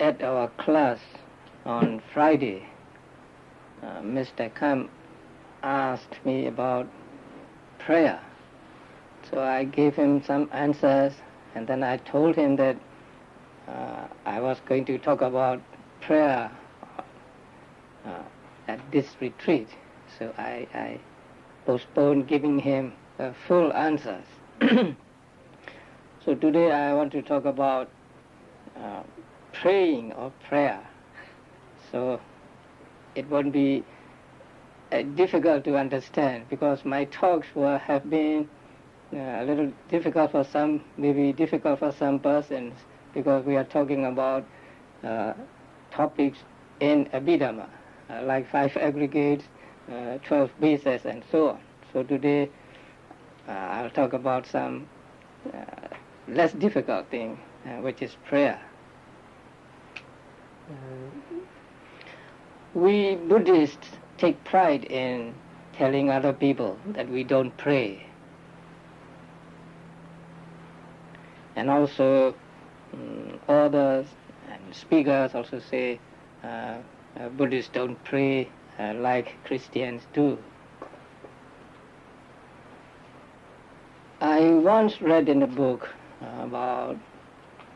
at our class on Friday, Mr. Kam asked me about prayer. So I gave him some answers, and then I told him that I was going to talk about prayer at this retreat. So I postponed giving him full answers. So today I want to talk about praying or prayer. So it won't be difficult to understand, because my talks have been a little difficult for some, maybe difficult for some persons, because we are talking about topics in Abhidhamma, like 5 aggregates, 12 bases, and so on. So today I'll talk about some less difficult thing, which is prayer. We Buddhists take pride in telling other people that we don't pray. And also authors and speakers also say Buddhists don't pray like Christians do. I once read in a book about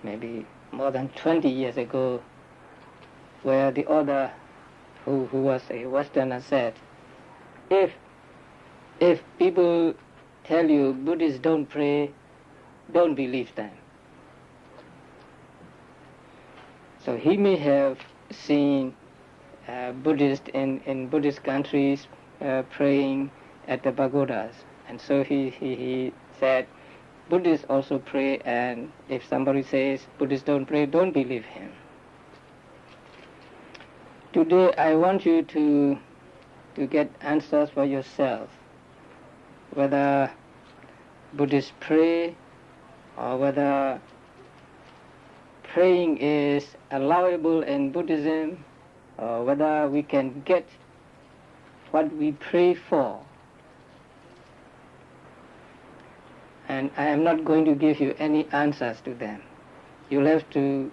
maybe more than 20 years ago, where the author, who was a Westerner, said, if people tell you Buddhists don't pray, don't believe them. So he may have seen Buddhists in Buddhist countries praying at the pagodas, and so he said Buddhists also pray, and if somebody says Buddhists don't pray, don't believe him. Today I want you to get answers for yourself, whether Buddhists pray or whether praying is allowable in Buddhism, or whether we can get what we pray for. And I am not going to give you any answers to them. You'll have to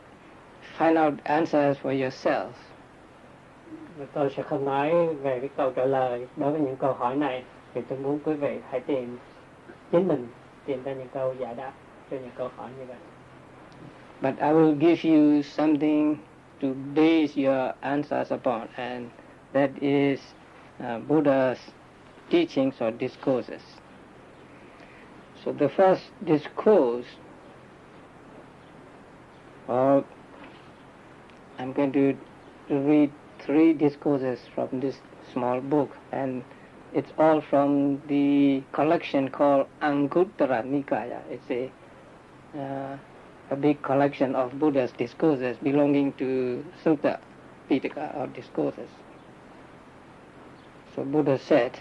find out answers for yourself. Tôi sẽ không nói về cái câu trả lời đối với những câu hỏi này, thì tôi muốn quý vị hãy chính mình tìm ra những câu giải đáp cho những câu hỏi như vậy. But I will give you something to base your answers upon, and that is Buddha's teachings or discourses. So the first discourse, or I'm going to read 3 discourses from this small book, and it's all from the collection called Anguttara Nikaya. It's a big collection of Buddha's discourses belonging to Sutta Pitaka, or discourses. So Buddha said,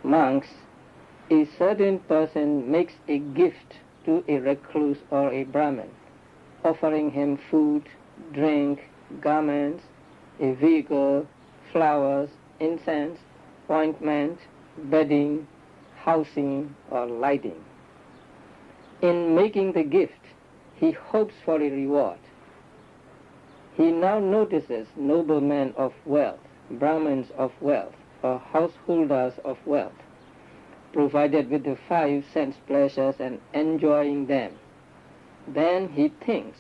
monks, a certain person makes a gift to a recluse or a Brahmin, offering him food, drink, garments, a vehicle, flowers, incense, ointment, bedding, housing, or lighting. In making the gift, he hopes for a reward. He now notices noblemen of wealth, Brahmins of wealth, or householders of wealth, provided with the 5 sense pleasures and enjoying them. Then he thinks,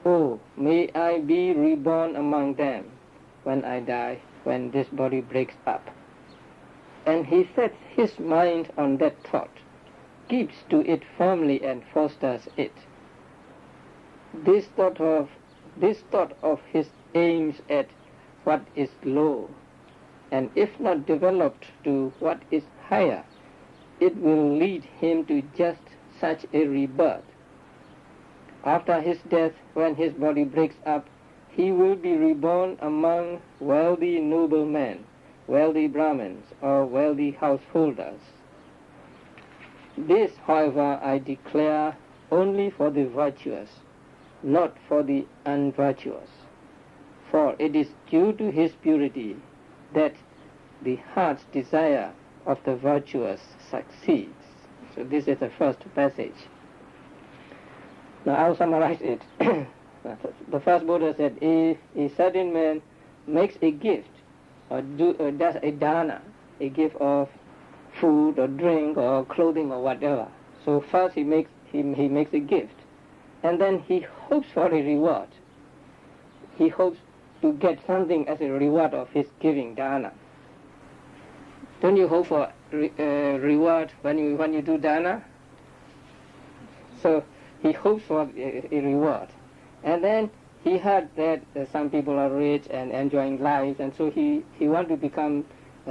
oh, may I be reborn among them when I die, when this body breaks up. And he sets his mind on that thought, keeps to it firmly and fosters it. This thought of his aims at what is low, and if not developed to what is higher, it will lead him to just such a rebirth. After his death, when his body breaks up, he will be reborn among wealthy noblemen, wealthy Brahmins, or wealthy householders. This, however, I declare only for the virtuous, not for the unvirtuous. For it is due to his purity that the heart's desire of the virtuous succeeds. So this is the first passage. Now I'll summarize it. The first Buddha said, if a certain man makes a gift or does a dana, a gift of food or drink or clothing or whatever. So first he makes a gift, and then he hopes for a reward. He hopes to get something as a reward of his giving dana. Don't you hope for reward when you do dana? So he hopes for a reward, and then he heard that some people are rich and enjoying life, and so he wants to become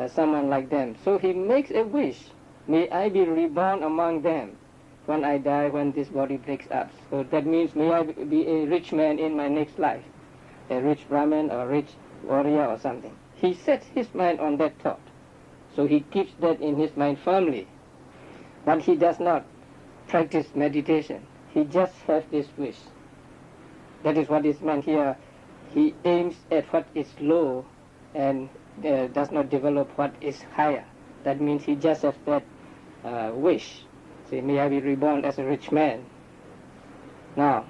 someone like them. So he makes a wish: may I be reborn among them when I die, when this body breaks up. So that means, may I be a rich man in my next life, a rich Brahmin or rich warrior or something. He sets his mind on that thought. So he keeps that in his mind firmly. But he does not practice meditation. He just has this wish. That is what is meant here. He aims at what is low and does not develop what is higher. That means he just has that wish. Say, may I be reborn as a rich man. Now,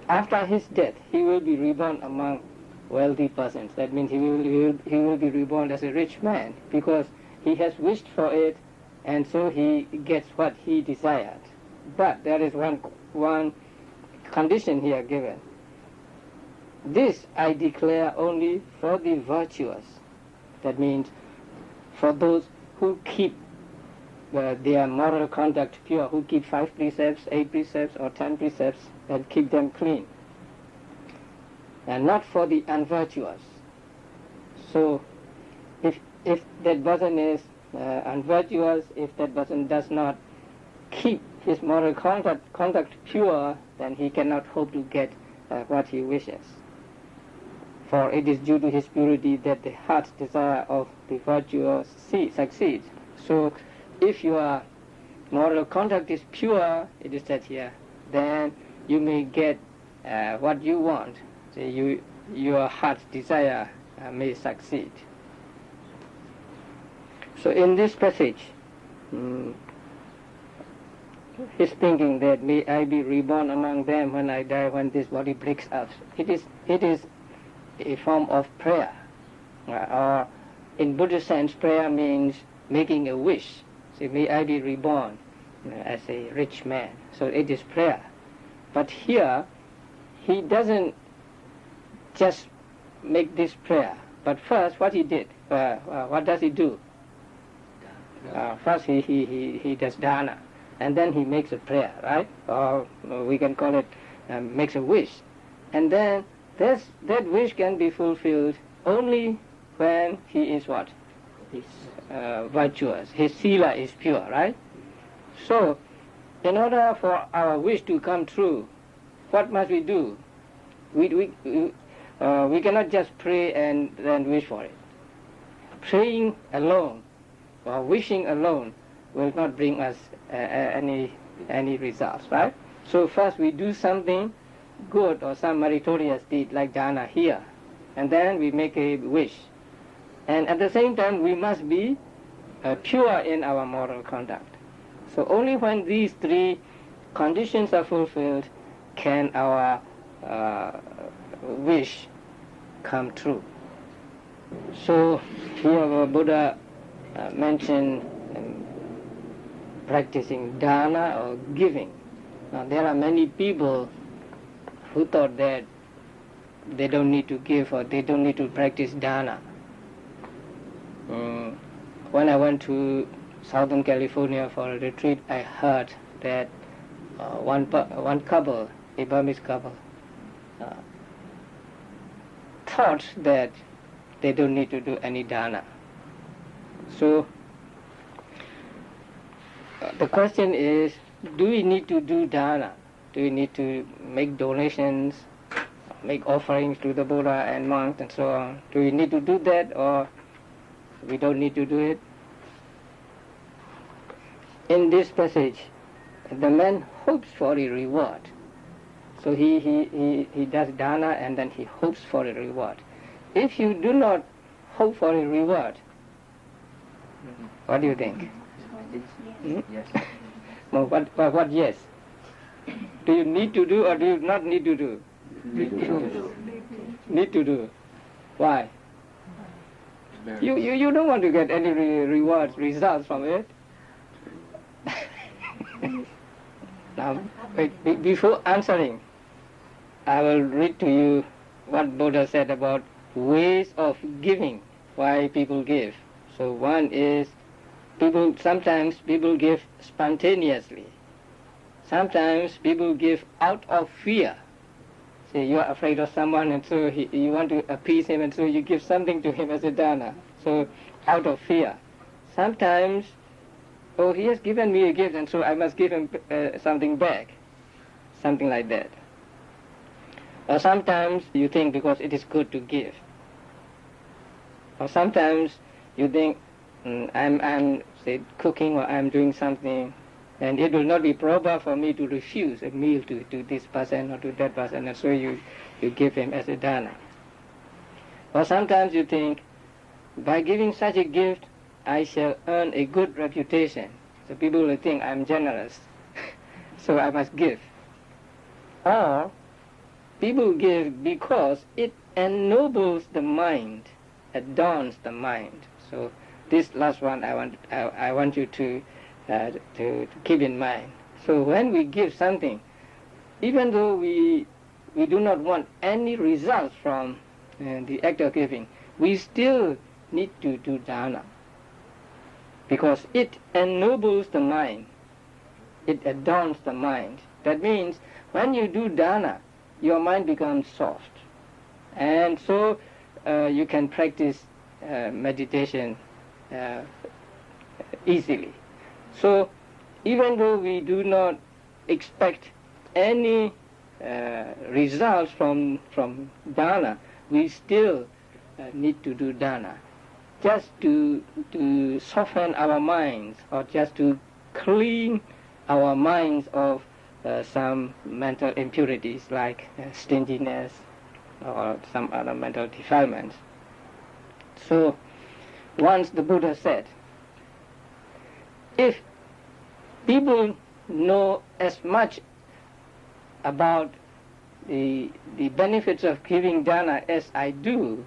after his death, he will be reborn among wealthy persons. That means he will be reborn as a rich man, because he has wished for it, and so he gets what he desired. But there is one condition here given. This I declare only for the virtuous. That means for those who keep their moral conduct pure, who keep 5 precepts, 8 precepts, or 10 precepts, and keep them clean, and not for the unvirtuous. So if that person is unvirtuous, if that person does not keep his moral conduct pure, then he cannot hope to get what he wishes. For it is due to his purity that the heart's desire of the virtuous succeeds. So if your moral conduct is pure, it is said here, then you may get what you want. So your heart's desire may succeed. So in this passage, he's thinking that may I be reborn among them when I die, when this body breaks up. It is a form of prayer. Or in Buddhist sense, prayer means making a wish. So may I be reborn as a rich man. So it is prayer. But here, he doesn't just make this prayer. But first, what he did, what does he do? First, he does dana, and then he makes a prayer, right? Or we can call it makes a wish. And then that wish can be fulfilled only when he is what? He's virtuous. His sila is pure, right? So, in order for our wish to come true, what must we do? We cannot just pray and then wish for it. Praying alone or wishing alone will not bring us any results, right? So first we do something good or some meritorious deed like dana here, and then we make a wish. And at the same time we must be pure in our moral conduct. So only when these 3 conditions are fulfilled can our wish come true. So here Buddha mentioned practicing dana or giving. Now there are many people who thought that they don't need to give or they don't need to practice dana. When I went to Southern California for a retreat, I heard that one couple, a Burmese couple, thought that they don't need to do any dana. So the question is, do we need to do dana? Do we need to make donations, make offerings to the Buddha and monks and so on? Do we need to do that, or we don't need to do it? In this passage, the man hopes for a reward. So he does dana and then he hopes for a reward. If you do not hope for a reward, what do you think? Yes. No, what yes? Do you need to do or do you not need to do? Need to do. Why? You don't want to get any rewards, results from it. Now, before answering, I will read to you what Buddha said about ways of giving, why people give. So one is, sometimes people give spontaneously. Sometimes people give out of fear. Say you are afraid of someone, and so you want to appease him, and so you give something to him as a dana. So out of fear. Sometimes, oh, he has given me a gift, and so I must give him something back. Something like that. Or sometimes you think because it is good to give. Or sometimes you think I'm say cooking, or I'm doing something, and it will not be proper for me to refuse a meal to this person or to that person, and so you give him as a dana. Or sometimes you think, by giving such a gift, I shall earn a good reputation. So people will think I'm generous, so I must give. Or people give because it ennobles the mind, adorns the mind. So this last one I want you to keep in mind. So when we give something, even though we do not want any results from the act of giving, we still need to do dana, because it ennobles the mind, it adorns the mind. That means when you do dana, your mind becomes soft, and so you can practice meditation easily. So even though we do not expect any results from dana, we still need to do dana, just to soften our minds, or just to clean our minds of some mental impurities like stinginess or some other mental defilements. So once the Buddha said, if people know as much about the benefits of giving dana as I do,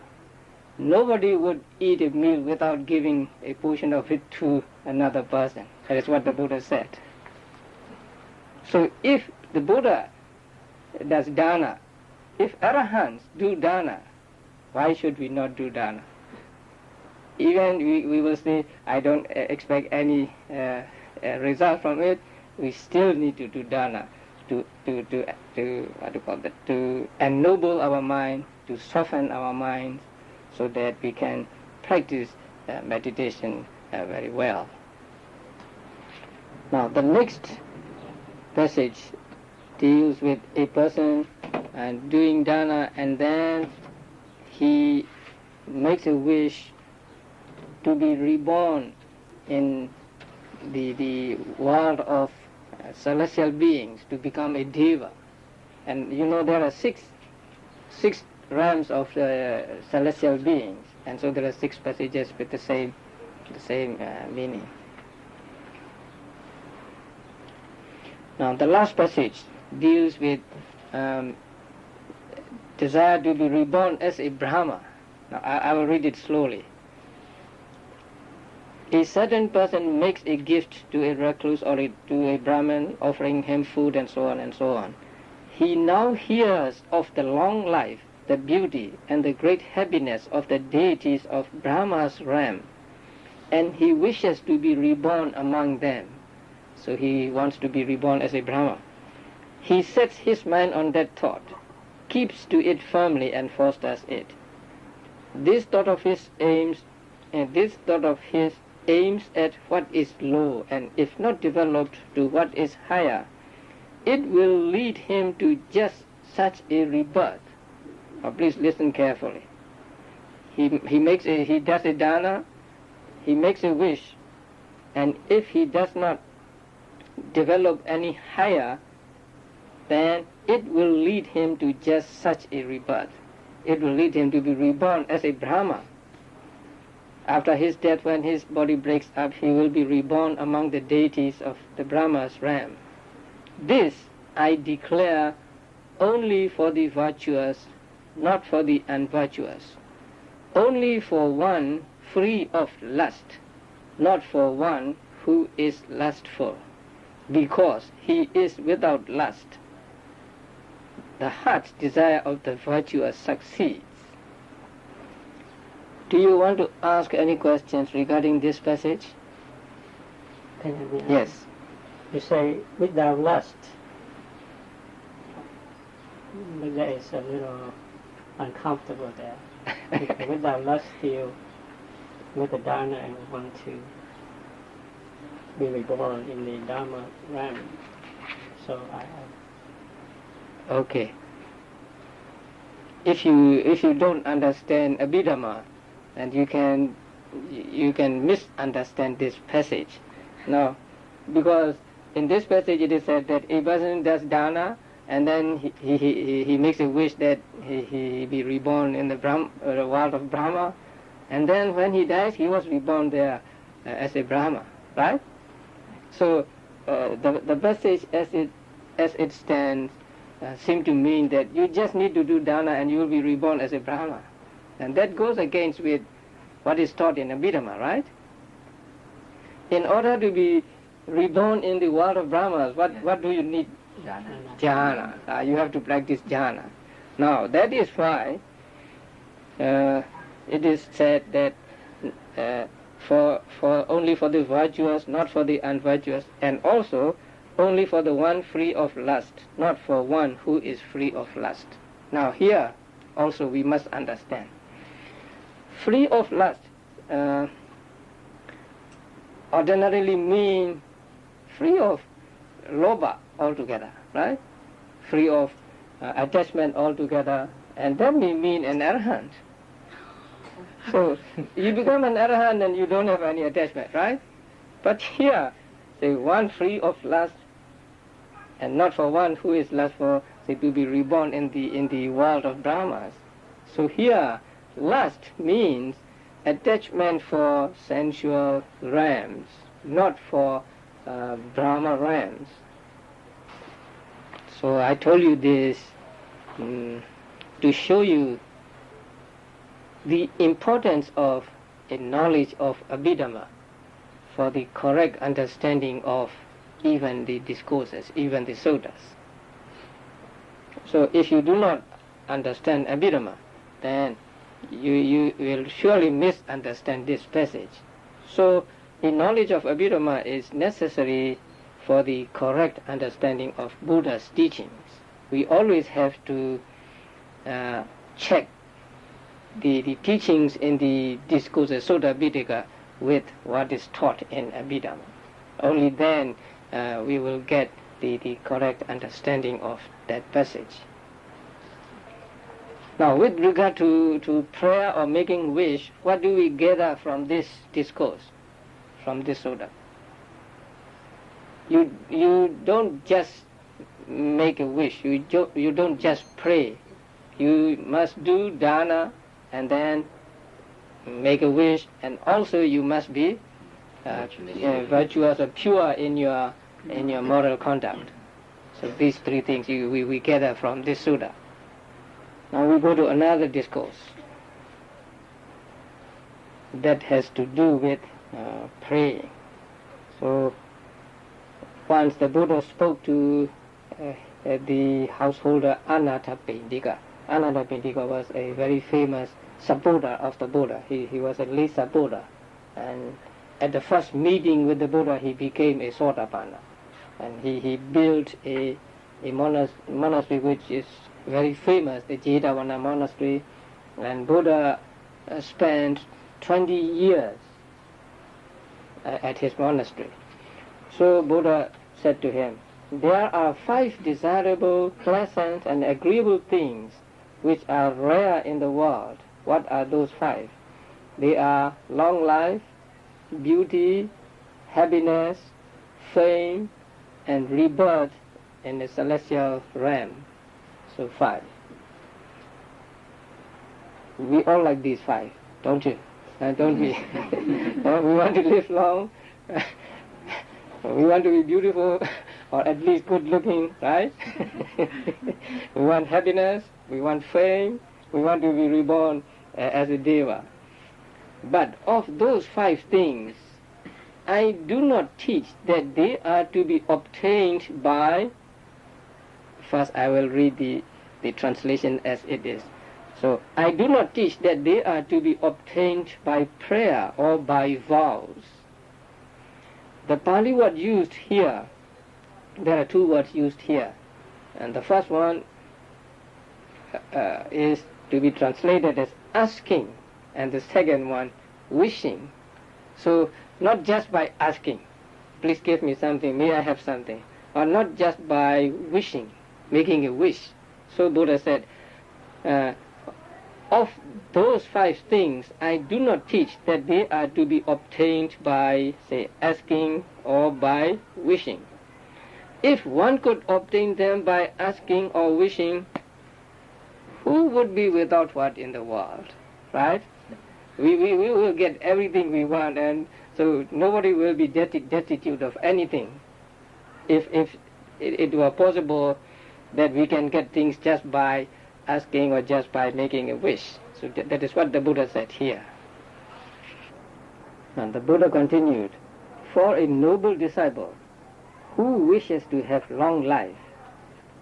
nobody would eat a meal without giving a portion of it to another person. That is what the Buddha said. So if the Buddha does dana, if arahants do dana, why should we not do dana? Even we will say, I don't expect any result from it, we still need to do dana to ennoble our mind, to soften our minds, so that we can practice meditation very well. Now the next passage deals with a person doing dana, and then he makes a wish to be reborn in the world of celestial beings, to become a deva. And you know there are six realms of celestial beings, and so there are 6 passages with the same meaning. Now the last passage deals with desire to be reborn as a Brahma. Now I will read it slowly. A certain person makes a gift to a recluse or to a Brahmin, offering him food and so on and so on. He now hears of the long life, the beauty and the great happiness of the deities of Brahma's realm, and he wishes to be reborn among them. So he wants to be reborn as a Brahma. He sets his mind on that thought, keeps to it firmly and fosters it. This thought of his aims at what is low, and if not developed, to what is higher. It will lead him to just such a rebirth. Now please listen carefully. He does a dana, he makes a wish, and if he does not develop any higher, then it will lead him to just such a rebirth. It will lead him to be reborn as a Brahma. After his death, when his body breaks up, he will be reborn among the deities of the Brahma's realm. This I declare only for the virtuous, not for the unvirtuous, only for one free of lust, not for one who is lustful, because he is without lust. The heart's desire of the virtuous succeeds. Do you want to ask any questions regarding this passage? Yes. You say without lust, but that is a little uncomfortable there. Because without lust, still with the Dharma and want to be reborn in the Dharma realm. So Okay. If you don't understand Abhidhamma, and you can misunderstand this passage. Now, because in this passage it is said that a person does dana, and then he makes a wish that he be reborn in the world of Brahma, and then when he dies he was reborn there as a Brahma, right? So the passage as it stands seems to mean that you just need to do dana and you will be reborn as a Brahma. And that goes against with what is taught in Abhidhamma, right? In order to be reborn in the world of Brahmas, what do you need? Jhana. You have to practice jhana. Now, that is why it is said that for only for the virtuous, not for the unvirtuous, and also only for the one free of lust, not for one who is free of lust. Now, here also we must understand. Free of lust ordinarily mean free of lobha altogether, right? Free of attachment altogether, and that may mean an arahant. So you become an arahant and you don't have any attachment, right? But here, say one free of lust, and not for one who is lustful, say to be reborn in the world of Brahmas. So here, lust means attachment for sensual realms, not for Brahma realms. So I told you this to show you the importance of a knowledge of Abhidhamma for the correct understanding of even the discourses, even the suttas. So if you do not understand Abhidhamma, then you will surely misunderstand this passage. So the knowledge of Abhidhamma is necessary for the correct understanding of Buddha's teachings. We always have to check the teachings in the discourses Sutta Pitaka with what is taught in Abhidhamma. Only then we will get the correct understanding of that passage. Now, with regard to prayer or making wish, what do we gather from this discourse, from this sutta? You don't just make a wish, you don't just pray. You must do dana and then make a wish, and also you must be virtuous or pure in your moral conduct. So these three things we gather from this sutta. Now we go to another discourse that has to do with praying. So once the Buddha spoke to the householder Anathapindika. Anathapindika was a very famous supporter of the Buddha. He was a lay supporter, and at the first meeting with the Buddha he became a Sotapanna, and he built a monastery which is very famous, the Jetavana monastery, and Buddha spent 20 years at his monastery. So Buddha said to him, "There are 5 desirable, pleasant and agreeable things which are rare in the world. What are those 5? They are long life, beauty, happiness, fame, and rebirth in the celestial realm." So 5. We all like these 5, don't you? Don't we? We want to live long. We want to be beautiful. or at least good looking, right? We want happiness, we want fame, we want to be reborn as a deva. But of those 5 things, I do not teach that they are to be obtained by, first I will read the translation as it is. So, I do not teach that they are to be obtained by prayer or by vows. The Pali word used here, there are 2 words used here. And the first one is to be translated as asking, and the second one, wishing. So, not just by asking, please give me something, may I have something, or not just by wishing, making a wish. So Buddha said, of those 5 things, I do not teach that they are to be obtained by, say, asking or by wishing. If one could obtain them by asking or wishing, who would be without what in the world, right? We will get everything we want, and so nobody will be destitute of anything. If it were possible that we can get things just by asking or just by making a wish. So that is what the Buddha said here. And the Buddha continued, for a noble disciple who wishes to have long life,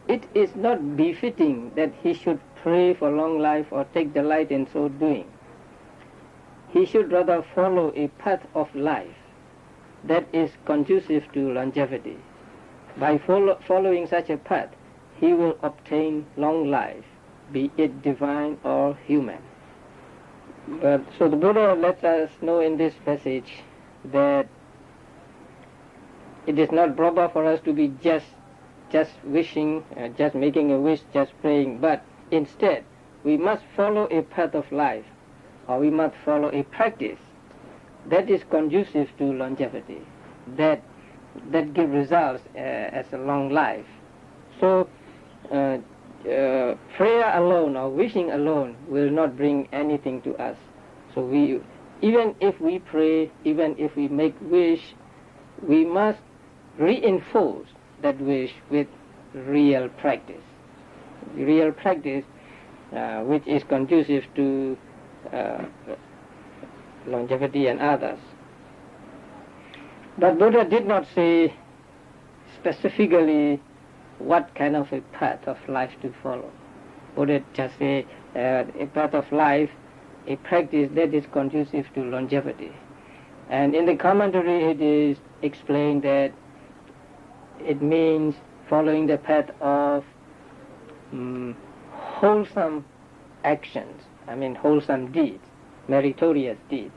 it is not befitting that he should pray for long life or take delight in so doing. He should rather follow a path of life that is conducive to longevity. By following such a path, he will obtain long life, be it divine or human. So the Buddha lets us know in this passage that it is not proper for us to be just wishing, just making a wish, just praying, but instead we must follow a path of life, or we must follow a practice that is conducive to longevity, that give results as a long life. So prayer alone or wishing alone will not bring anything to us. So even if we pray, even if we make wish, we must reinforce that wish with real practice. Real practice which is conducive to longevity and others. But Buddha did not say specifically what kind of a path of life to follow. Buddha just say a path of life, a practice that is conducive to longevity. And in the commentary it is explained that it means following the path of wholesome actions, wholesome deeds, meritorious deeds.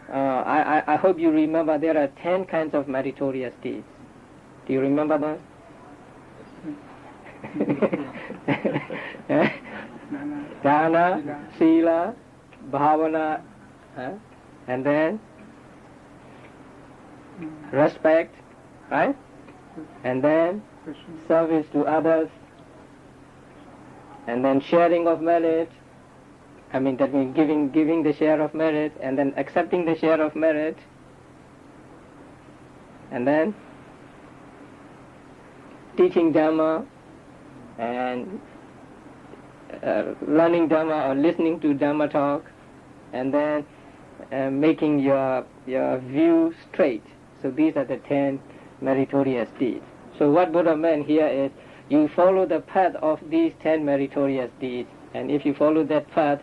I hope you remember there are 10 kinds of meritorious deeds. Do you remember that? Dana, Sīla, Bhavana, and then respect, right? And then service to others, and then sharing of merit. That means giving the share of merit, and then accepting the share of merit, and then teaching Dhamma, and learning Dhamma or listening to Dhamma talk, and then making your view straight. So these are the 10 meritorious deeds. So what Buddha meant here is you follow the path of these 10 meritorious deeds, and if you follow that path,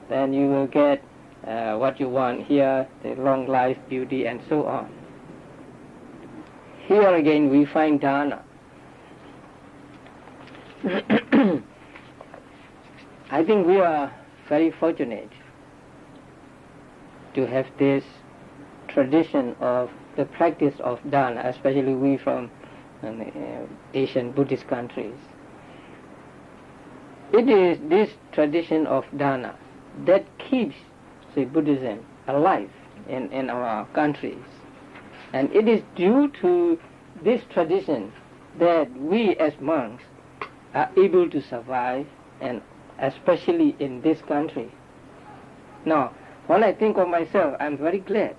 then you will get what you want here, the long life, beauty, and so on. Here again we find dana. I think we are very fortunate to have this tradition of the practice of dana, especially we from Asian Buddhist countries. It is this tradition of dana that keeps, say, Buddhism alive in our countries. And it is due to this tradition that we as monks are able to survive, and especially in this country. Now, when I think of myself, I'm very glad,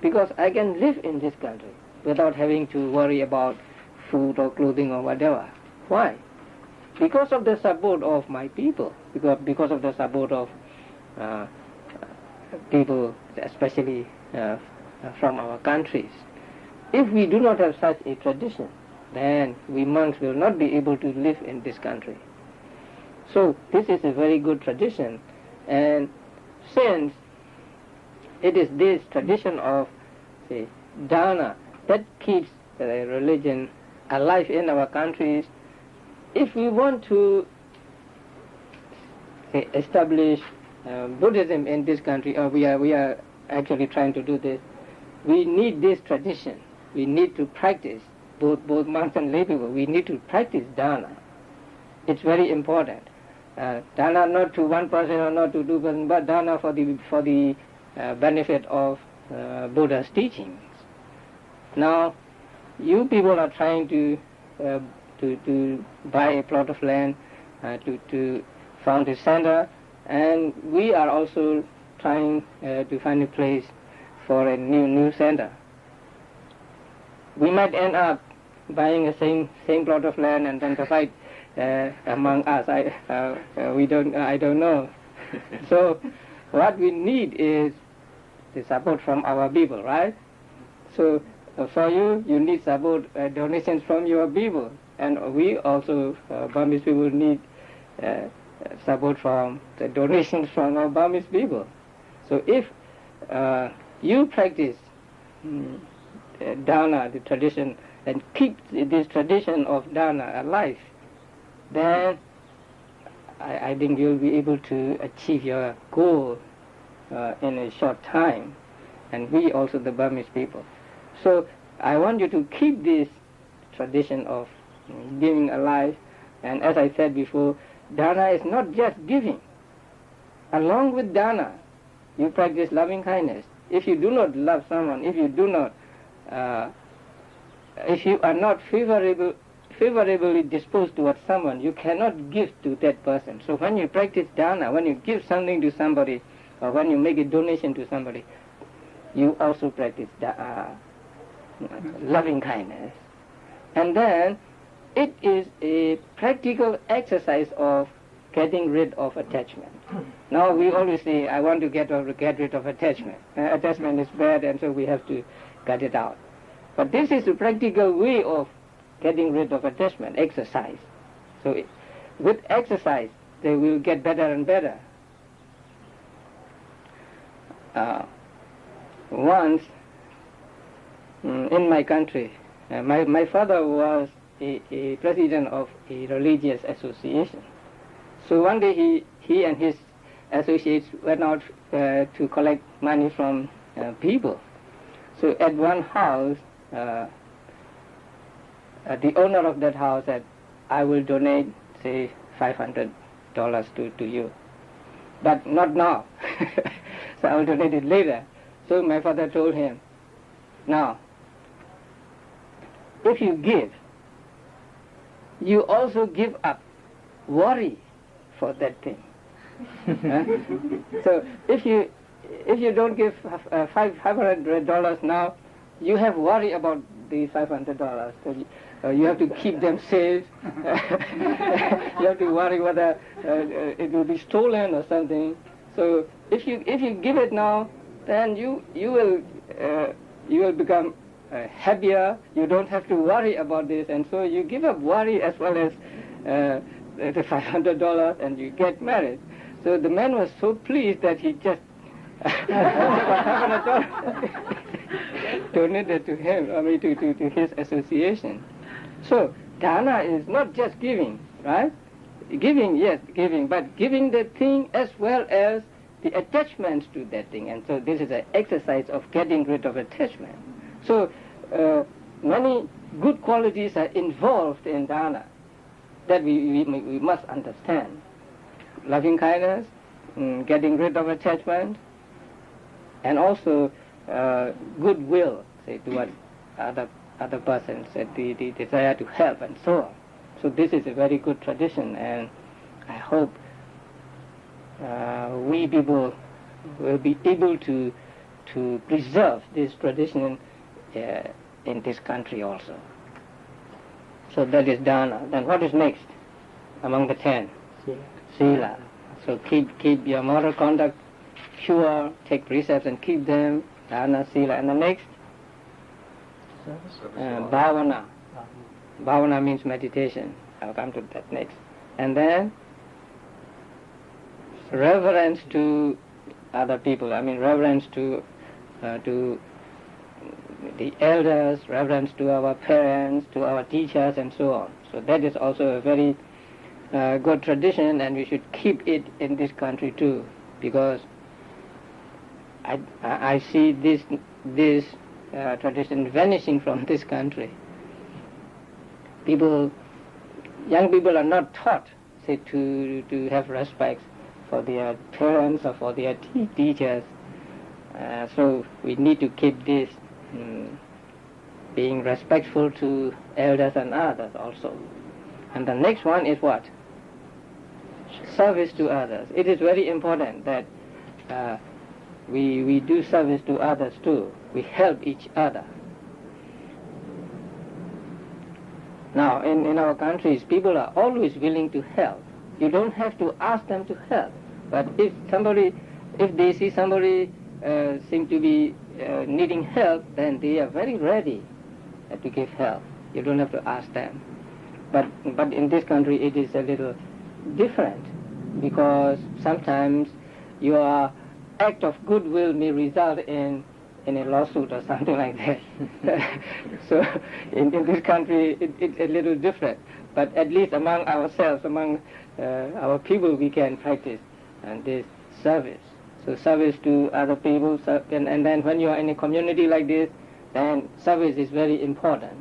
because I can live in this country without having to worry about food or clothing or whatever. Why? Because of the support of my people, because of the support of people, especially from our countries. If we do not have such a tradition, then we monks will not be able to live in this country. So this is a very good tradition, and since it is this tradition of, say, dana that keeps the religion alive in our countries, if we want to, say, establish Buddhism in this country, or we are actually trying to do this, we need this tradition. We need to practice, both monks and lay people, we need to practice dana. It's very important. Dana not to one person or not to two persons, but dana for the benefit of Buddha's teachings. Now, you people are trying to buy a plot of land to found a center, and we are also trying to find a place for a new center. We might end up buying the same plot of land and then to fight among us. I don't know. So what we need is the support from our people, right? So for you need support, donations from your people, and we also, Burmese people, need support from the donations from our Burmese people. So if you practice dana, the tradition, and keep this tradition of dana alive, then I think you'll be able to achieve your goal in a short time, and we also, the Burmese people. So I want you to keep this tradition of giving alive, and as I said before, dana is not just giving. Along with dana, you practice loving kindness. If you do not love someone, if you are not favorably disposed towards someone, you cannot give to that person. So when you practice dana, when you give something to somebody, or when you make a donation to somebody, you also practice loving kindness. And then it is a practical exercise of getting rid of attachment. Now we always say, I want to get rid of attachment. Attachment is bad, and so we have to cut it out. But this is a practical way of getting rid of attachment, exercise. So with exercise, they will get better and better. Once, in my country, my father was a president of a religious association. So one day he and his associates went out to collect money from people. So at one house, the owner of that house said, I will donate, say, $500 to you. But not now. So I will donate it later. So my father told him, now, if you give, you also give up worry for that thing. So if you don't give $500 now, you have worry about the $500. So you have to keep them safe. You have to worry whether it will be stolen or something. So if you give it now, then you will become happier. You don't have to worry about this, and so you give up worry as well as the $500, and you get married. So the man was so pleased that he just donated to him, to his association. So dana is not just giving, right? Giving, yes, giving, but giving the thing as well as the attachments to that thing. And so this is an exercise of getting rid of attachment. So many good qualities are involved in dana that we must understand. Loving kindness, getting rid of attachment, and also goodwill, say, towards other persons, the desire to help, and so on. So this is a very good tradition, and I hope we people will be able to preserve this tradition in this country also. So that is dana. Then what is next among the 10? Sila. So keep your moral conduct pure, take precepts and keep them, dana, sila. And the next? Bhavana. Bhavana means meditation. I'll come to that next. And then reverence to other people. I mean reverence to the elders, reverence to our parents, to our teachers, and so on. So that is also a very good tradition, and we should keep it in this country too, because I see this tradition vanishing from this country. Young people are not taught, say, to have respect for their parents or for their teachers. So we need to keep this, being respectful to elders and others also. And the next one is what? Service to others. It is very important that we do service to others too. We help each other. Now, in our countries, people are always willing to help. You don't have to ask them to help. But if they see somebody seem to be needing help, then they are very ready to give help. You don't have to ask them. But in this country, it is a little different, because sometimes your act of goodwill may result in a lawsuit or something like that. So in this country, it's a little different. But at least among ourselves, among our people, we can practice this service. So service to other people, and then when you are in a community like this, then service is very important.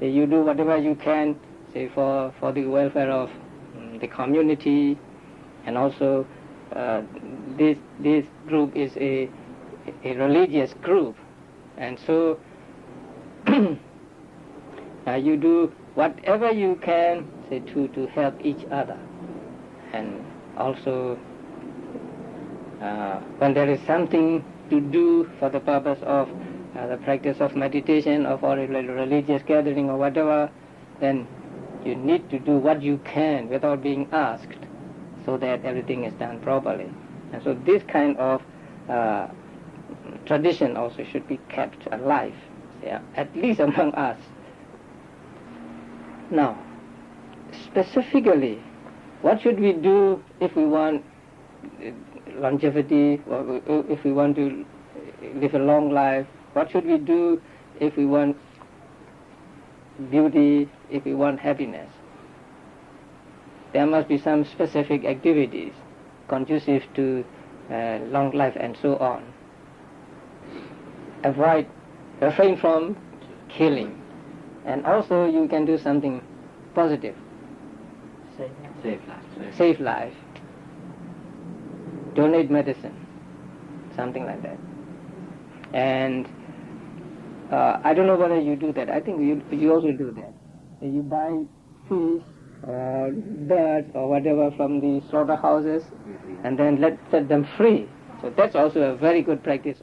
You do whatever you can, say, for the welfare of the community, and also this group is a religious group, and so you do whatever you can, say, to help each other. And also when there is something to do for the purpose of the practice of meditation or for a religious gathering or whatever, then you need to do what you can without being asked, so that everything is done properly. And so this kind of tradition also should be kept alive, at least among us. Now, specifically, what should we do if we want longevity, or if we want to live a long life? What should we do if we want beauty, if we want happiness? There must be some specific activities conducive to long life and so on. Refrain from killing. And also you can do something positive. Save life. Donate medicine. Something like that. And I don't know whether you do that. I think you also do that. You buy fish or birds or whatever from the slaughterhouses and then set them free. So that's also a very good practice.